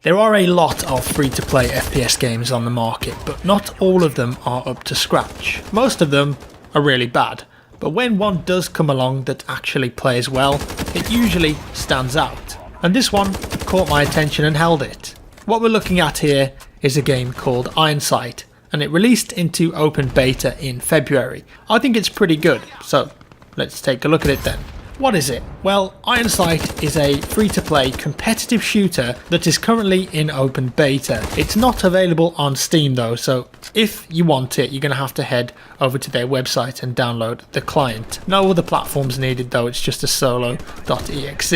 There are a lot of free-to-play FPS games on the market, but not all of them are up to scratch. Most of them are really bad, but when one does come along that actually plays well, it usually stands out. And this one caught my attention and held it. What we're looking at here is a game called Ironsight, and it released into open beta in February. I think it's pretty good, so let's take a look at it then. What is it? Well, Ironsight is a free-to-play competitive shooter that is currently in open beta. It's not available on Steam though, so if you want it, you're going to head over to their website and download the client. No other platforms needed though, it's just a solo.exe.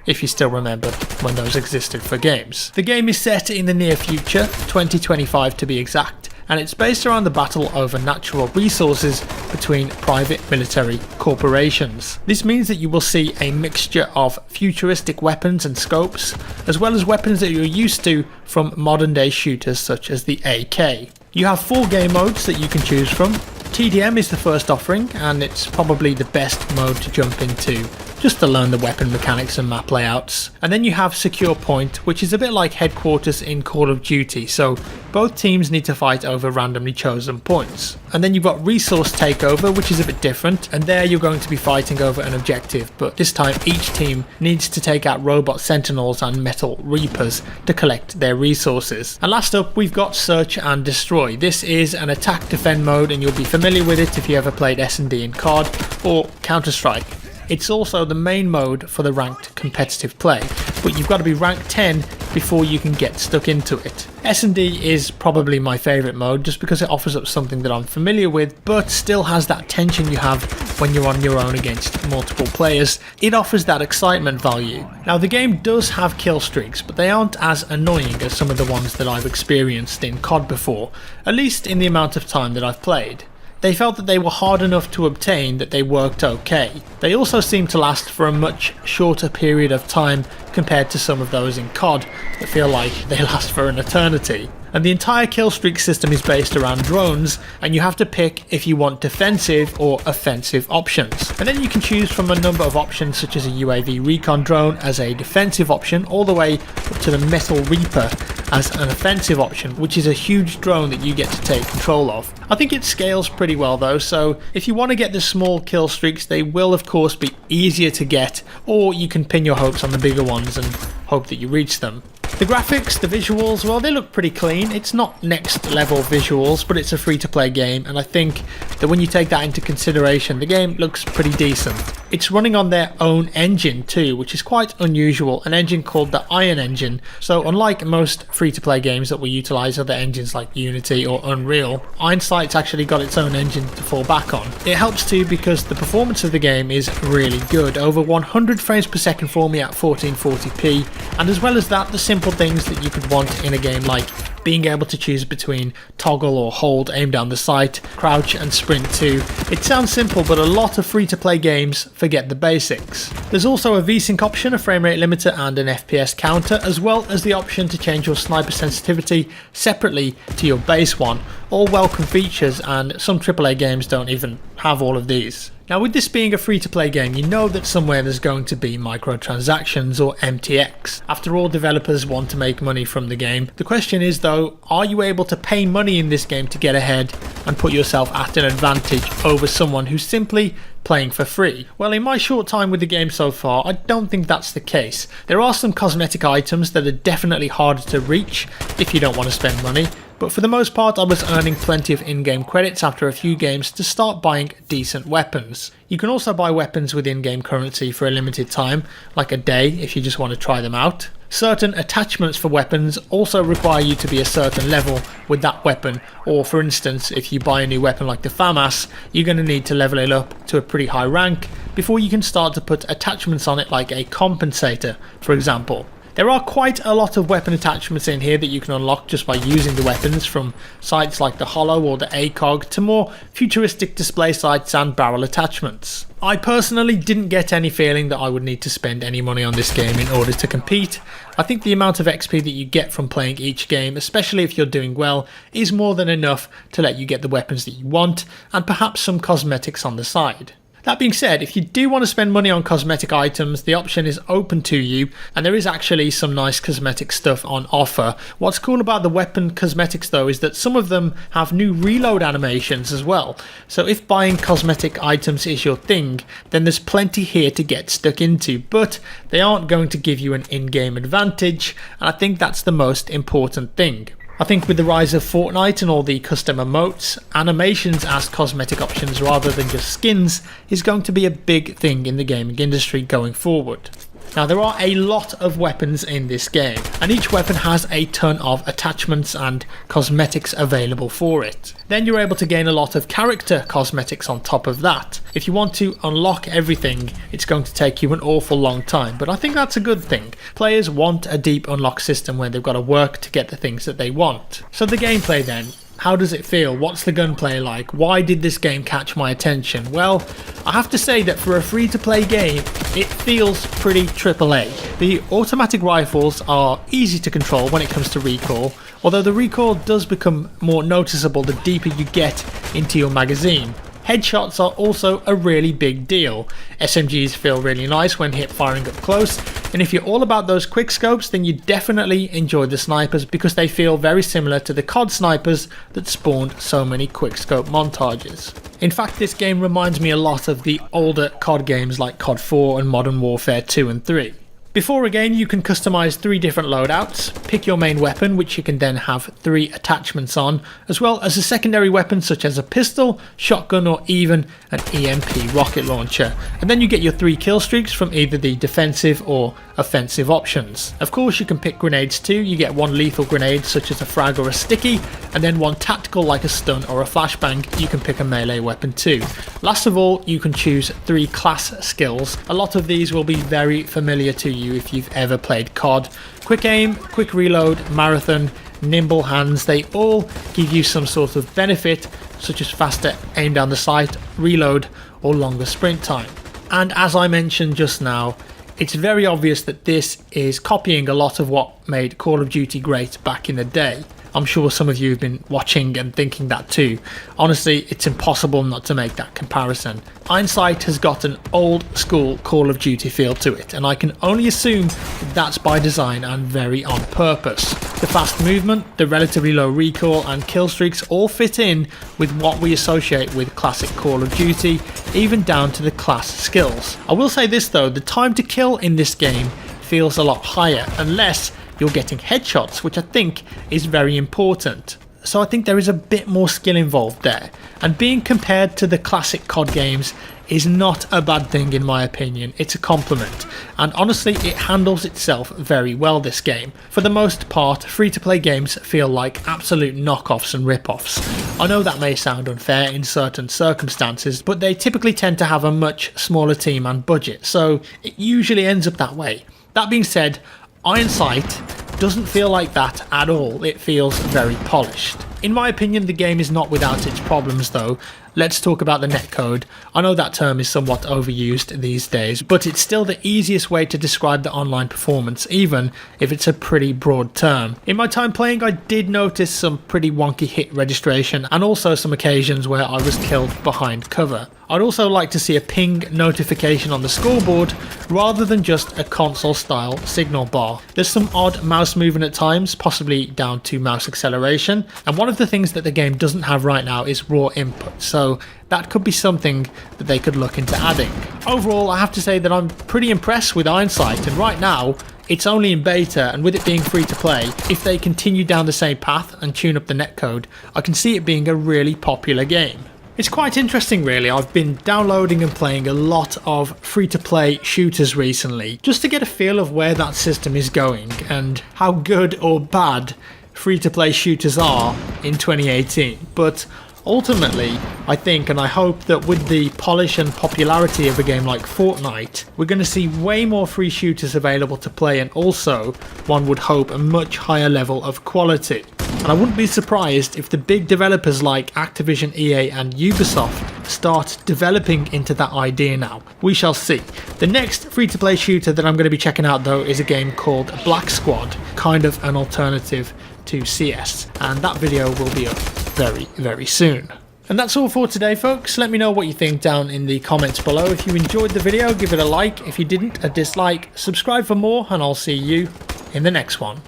If you still remember when those existed for games. The game is set in the near future, 2025 to be exact, and it's based around the battle over natural resources between private military corporations. This means that you will see a mixture of futuristic weapons and scopes, as well as weapons that you're used to from modern day shooters such as the AK. You have 4 game modes that you can choose from. TDM is the first offering, and it's probably the best mode to jump into, just to learn the weapon mechanics and map layouts. And then you have Secure Point, which is a bit like Headquarters in Call of Duty, so both teams need to fight over randomly chosen points. And then you've got Resource Takeover, which is a bit different, and there you're going to be fighting over an objective, but this time each team needs to take out robot sentinels and metal reapers to collect their resources. And last up, we've got Search and Destroy. This is an attack defend mode, and you'll be familiar with it if you ever played S&D in COD or Counter-Strike. It's also the main mode for the ranked competitive play, but you've got to be rank 10 before you can get stuck into it. S&D is probably my favourite mode just because it offers up something that I'm familiar with, but still has that tension you have when you're on your own against multiple players. It offers that excitement value. Now the game does have kill streaks, but they aren't as annoying as some of the ones that I've experienced in COD before, at least in the amount of time that I've played. They felt that they were hard enough to obtain that they worked okay. They also seem to last for a much shorter period of time compared to some of those in COD that feel like they last for an eternity. And the entire kill streak system is based around drones, and you have to pick if you want defensive or offensive options. And then you can choose from a number of options such as a UAV recon drone as a defensive option, all the way up to the Metal Reaper as an offensive option, which is a huge drone that you get to take control of. I think it scales pretty well though, so if you want to get the small kill streaks, they will of course be easier to get, or you can pin your hopes on the bigger ones and hope that you reach them. The graphics, the visuals, well, they look pretty clean. It's not next level visuals, but it's a free to play game, and I think that when you take that into consideration, the game looks pretty decent. It's running on their own engine too, which is quite unusual, an engine called the Iron Engine. So unlike most free to play games that will utilise other engines like Unity or Unreal, Ironsight's actually got its own engine to fall back on. It helps too because the performance of the game is really good, over 100 frames per second for me at 1440p, and as well as that, the simple things that you could want in a game like being able to choose between toggle or hold, aim down the sight, crouch and sprint too. It sounds simple, but a lot of free to play games forget the basics. There's also a VSync option, a frame rate limiter and an FPS counter, as well as the option to change your sniper sensitivity separately to your base one. All welcome features, and some AAA games don't even have all of these. Now with this being a free-to-play game, you know that somewhere there's going to be microtransactions or MTX. After all, developers want to make money from the game. The question is though, are you able to pay money in this game to get ahead and put yourself at an advantage over someone who's simply playing for free? Well, in my short time with the game so far, I don't think that's the case. There are some cosmetic items that are definitely harder to reach if you don't want to spend money, but for the most part I was earning plenty of in-game credits after a few games to start buying decent weapons. You can also buy weapons with in-game currency for a limited time, like a day if you just want to try them out. Certain attachments for weapons also require you to be a certain level with that weapon, or for instance if you buy a new weapon like the FAMAS, you're going to need to level it up to a pretty high rank before you can start to put attachments on it like a compensator, for example. There are quite a lot of weapon attachments in here that you can unlock just by using the weapons, from sights like the Holo or the ACOG to more futuristic display sights and barrel attachments. I personally didn't get any feeling that I would need to spend any money on this game in order to compete. I think the amount of XP that you get from playing each game, especially if you're doing well, is more than enough to let you get the weapons that you want and perhaps some cosmetics on the side. That being said, if you do want to spend money on cosmetic items, the option is open to you, and there is actually some nice cosmetic stuff on offer. What's cool about the weapon cosmetics though is that some of them have new reload animations as well. So if buying cosmetic items is your thing, then there's plenty here to get stuck into, but they aren't going to give you an in-game advantage, and I think that's the most important thing. I think with the rise of Fortnite and all the custom emotes, animations as cosmetic options rather than just skins is going to be a big thing in the gaming industry going forward. Now there are a lot of weapons in this game, and each weapon has a ton of attachments and cosmetics available for it. Then you're able to gain a lot of character cosmetics on top of that. If you want to unlock everything, it's going to take you an awful long time, but I think that's a good thing. Players want a deep unlock system where they've got to work to get the things that they want. So the gameplay then. How does it feel? What's the gunplay like? Why did this game catch my attention? Well, I have to say that for a free-to-play game, it feels pretty AAA. The automatic rifles are easy to control when it comes to recoil, although the recoil does become more noticeable the deeper you get into your magazine. Headshots are also a really big deal. SMGs feel really nice when hit firing up close, and if you're all about those quick scopes, then you definitely enjoy the snipers because they feel very similar to the COD snipers that spawned so many quick scope montages. In fact, this game reminds me a lot of the older COD games like COD 4 and Modern Warfare 2 and 3. Before a game, you can customize 3 different loadouts, pick your main weapon which you can then have 3 attachments on, as well as a secondary weapon such as a pistol, shotgun or even an EMP rocket launcher, and then you get your 3 kill streaks from either the defensive or offensive options. Of course you can pick grenades too, you get 1 lethal grenade such as a frag or a sticky, and then 1 tactical like a stun or a flashbang. You can pick a melee weapon too. Last of all, you can choose 3 class skills. A lot of these will be very familiar to you if you've ever played COD. Quick aim, quick reload, marathon, nimble hands, they all give you some sort of benefit such as faster aim down the sight, reload or longer sprint time. And as I mentioned just now, it's very obvious that this is copying a lot of what made Call of Duty great back in the day. I'm sure some of you have been watching and thinking that too. Honestly, it's impossible not to make that comparison. Hindsight has got an old school Call of Duty feel to it, and I can only assume that that's by design and very on purpose. The fast movement, the relatively low recoil and kill streaks all fit in with what we associate with classic Call of Duty, even down to the class skills. I will say this though, the time to kill in this game feels a lot higher, unless you're getting headshots, which I think is very important. So I think there is a bit more skill involved there, and being compared to the classic COD games is not a bad thing in my opinion. It's a compliment, and honestly it handles itself very well, this game. For the most part, free-to-play games feel like absolute knockoffs and rip-offs. I know that may sound unfair in certain circumstances, but they typically tend to have a much smaller team and budget, so it usually ends up that way. That being said, Iron Sight doesn't feel like that at all. It feels very polished. In my opinion, the game is not without its problems though. Let's talk about the netcode. I know that term is somewhat overused these days, but it's still the easiest way to describe the online performance, even if it's a pretty broad term. In my time playing, I did notice some pretty wonky hit registration and also some occasions where I was killed behind cover. I'd also like to see a ping notification on the scoreboard rather than just a console style signal bar. There's some odd mouse movement at times, possibly down to mouse acceleration, and one of the things that the game doesn't have right now is raw input, so that could be something that they could look into adding. Overall, I have to say that I'm pretty impressed with Iron Sight, and right now it's only in beta, and with it being free to play, if they continue down the same path and tune up the netcode, I can see it being a really popular game. It's quite interesting really. I've been downloading and playing a lot of free-to-play shooters recently, just to get a feel of where that system is going and how good or bad free-to-play shooters are in 2018. But ultimately, I think and I hope that with the polish and popularity of a game like Fortnite, we're going to see way more free shooters available to play, and also, one would hope, a much higher level of quality. And I wouldn't be surprised if the big developers like Activision, EA and Ubisoft start developing into that idea now. We shall see. The next free-to-play shooter that I'm going to be checking out though is a game called Black Squad, kind of an alternative to CS, and that video will be up very, very soon. And that's all for today, folks. Let me know what you think down in the comments below. If you enjoyed the video, give it a like. If you didn't, a dislike. Subscribe for more, and I'll see you in the next one.